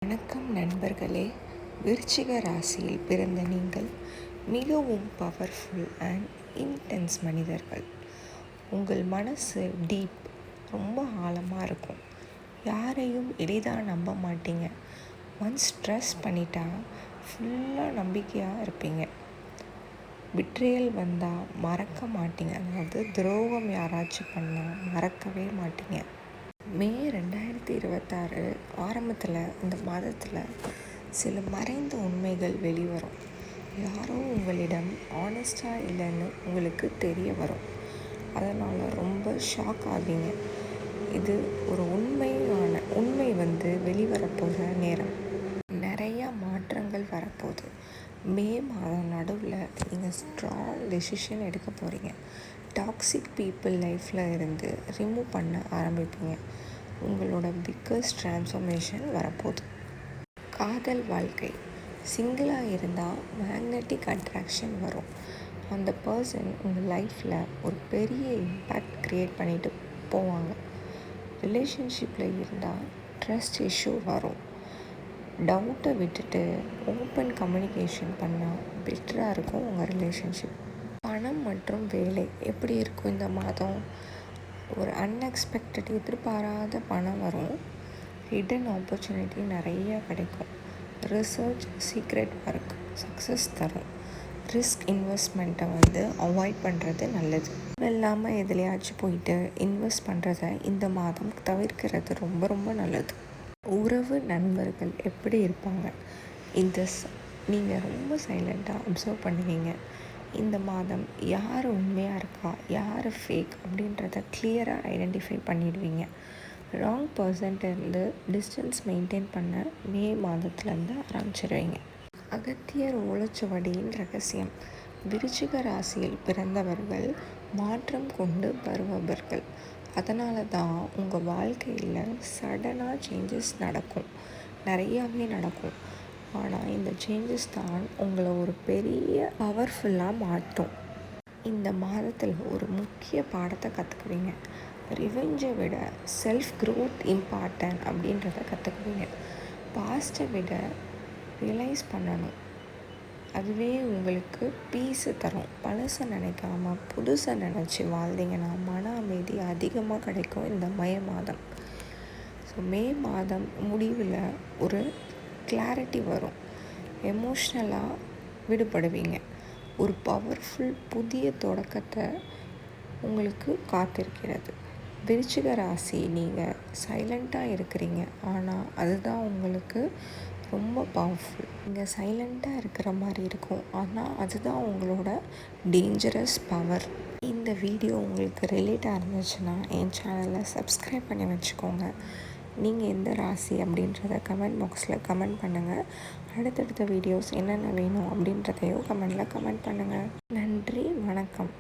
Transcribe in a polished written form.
வணக்கம் நண்பர்களே. விருச்சிக ராசியில் பிறந்த நீங்கள் மிகவும் பவர்ஃபுல் அண்ட் இன்டென்ஸ் மனிதர்கள். உங்கள் மனசு டீப், ரொம்ப ஆழமாக இருக்கும். யாரையும் எளிதாக நம்ப மாட்டீங்க. ஒன்ஸ் ட்ரஸ்ட் பண்ணிட்டா ஃபுல்லாக நம்பிக்கையாக இருப்பீங்க. பிட்ரேயல் வந்தால் மறக்க மாட்டீங்க. அதாவது துரோகம் யாராச்சும் பண்ணால் மறக்கவே மாட்டீங்க. மே 2026 ஆரம்பத்தில் இந்த மாதத்தில் சில மறைந்த உண்மைகள் வெளிவரும். யாரோ உங்களிடம் ஆனஸ்டாக இல்லைன்னு உங்களுக்கு தெரிய வரும். அதனால் ரொம்ப ஷாக் ஆவீங்க. இது ஒரு உண்மை வெளிவரப்போகிற நேரம். நிறையா மாற்றங்கள் வரப்போகுது. மே மாதம் நடுவில் நீங்கள் ஸ்ட்ராங் டெசிஷன் எடுக்க போகிறீங்க. டாக்ஸிக் பீப்புள் லைஃப்பில் இருந்து ரிமூவ் பண்ண ஆரம்பிப்பீங்க. உங்களோட பிக்கஸ்ட் ட்ரான்ஸ்ஃபர்மேஷன் வரப்போகுது. காதல் வாழ்க்கை. சிங்கிளாக இருந்தால் மேக்னெட்டிக் அட்ராக்ஷன் வரும். அந்த பர்சன் உங்கள் லைஃப்பில் ஒரு பெரிய இம்பேக்ட் க்ரியேட் பண்ணிட்டு போவாங்க. ரிலேஷன்ஷிப்பில் இருந்தால் ட்ரஸ்ட் இஷ்யூ வரும். டவுட்டை விட்டுட்டு ஓப்பன் கம்யூனிகேஷன் பண்ணால் பெட்டராக இருக்கும் உங்கள் ரிலேஷன்ஷிப். பணம் மற்றும் வேலை எப்படி இருக்கும் இந்த மாதம்? ஒரு அன்எக்ஸ்பெக்டட், எதிர்பாராத பணம் வரும். ஹிடன் ஆப்பர்ச்சுனிட்டி நிறையா கிடைக்கும். ரிசர்ச், சீக்ரெட் ஒர்க் சக்ஸஸ் தரும். ரிஸ்க் இன்வெஸ்ட்மெண்ட்டை அவாய்ட் பண்ணுறது நல்லது. இல்லாமல் எதுலையாச்சும் போயிட்டு இன்வெஸ்ட் பண்ணுறத இந்த மாதம் தவிர்க்கிறது ரொம்ப ரொம்ப நல்லது. உறவு, நண்பர்கள் எப்படி இருப்பாங்க? நீங்கள் ரொம்ப சைலண்ட்டாக அப்சர்வ் பண்ணுவீங்க. இந்த மாதம் யார் உண்மையாக இருக்கா, யார் ஃபேக் அப்படின்றத கிளியராக ஐடென்டிஃபை பண்ணிடுவீங்க. ராங் பர்சன்ட்டேருந்து டிஸ்டன்ஸ் மெயின்டைன் பண்ண மே மாதத்துலேருந்து ஆரம்பிச்சிடுவீங்க. அகத்தியர் ஓலைச்சுவடியின் ரகசியம். விருச்சிக ராசியில் பிறந்தவர்கள் மாற்றம் கொண்டு வருபவர்கள். அதனால தான் உங்கள் வாழ்க்கையில் சடனாக சேஞ்சஸ் நடக்கும். நிறையாவே நடக்கும். ஆனால் இந்த சேஞ்சஸ் தான் உங்களை ஒரு பெரிய பவர்ஃபுல்லாக மாற்றும். இந்த மாதத்தில் ஒரு முக்கிய பாடத்தை கற்றுக்குவீங்க. ரிவெஞ்சை விட செல்ஃப் க்ரோத் இம்பார்ட்டன்ட் அப்படின்றத கற்றுக்குவீங்க. பாஸ்ட்டை விட ரியலைஸ் பண்ணணும். அதுவே உங்களுக்கு பீஸு தரும். பழசை நினைக்காம புதுசை நினச்சி வாழ்ந்தீங்கன்னா மன அமைதி அதிகமாக கிடைக்கும் இந்த மே மாதம். ஸோ மே மாதம் முடிவில் ஒரு கிளாரிட்டி வரும். எமோஷ்னலாக விடுபடுவீங்க. ஒரு பவர்ஃபுல் புதிய தொடக்கத்தை உங்களுக்கு காத்திருக்கிறது. விருச்சிக ராசி, நீங்கள் சைலண்ட்டாக இருக்கிறீங்க, ஆனால் அதுதான் உங்களுக்கு ரொம்ப பவர்ஃபுல். நீங்கள் சைலண்ட்டாக இருக்கிற மாதிரி இருக்கும், ஆனால் அதுதான் உங்களோட டேஞ்சரஸ் பவர். இந்த வீடியோ உங்களுக்கு ரிலேட்டாக இருந்துச்சுன்னா என் சேனலை சப்ஸ்கிரைப் பண்ணி வச்சுக்கோங்க. நீங்கள் எந்த ராசி அப்படின்றத கமெண்ட் பாக்ஸில் கமெண்ட் பண்ணுங்கள். அடுத்தடுத்த வீடியோஸ் என்னென்ன வேணும் அப்படின்றதையும் கமெண்டில் கமெண்ட் பண்ணுங்கள். நன்றி, வணக்கம்.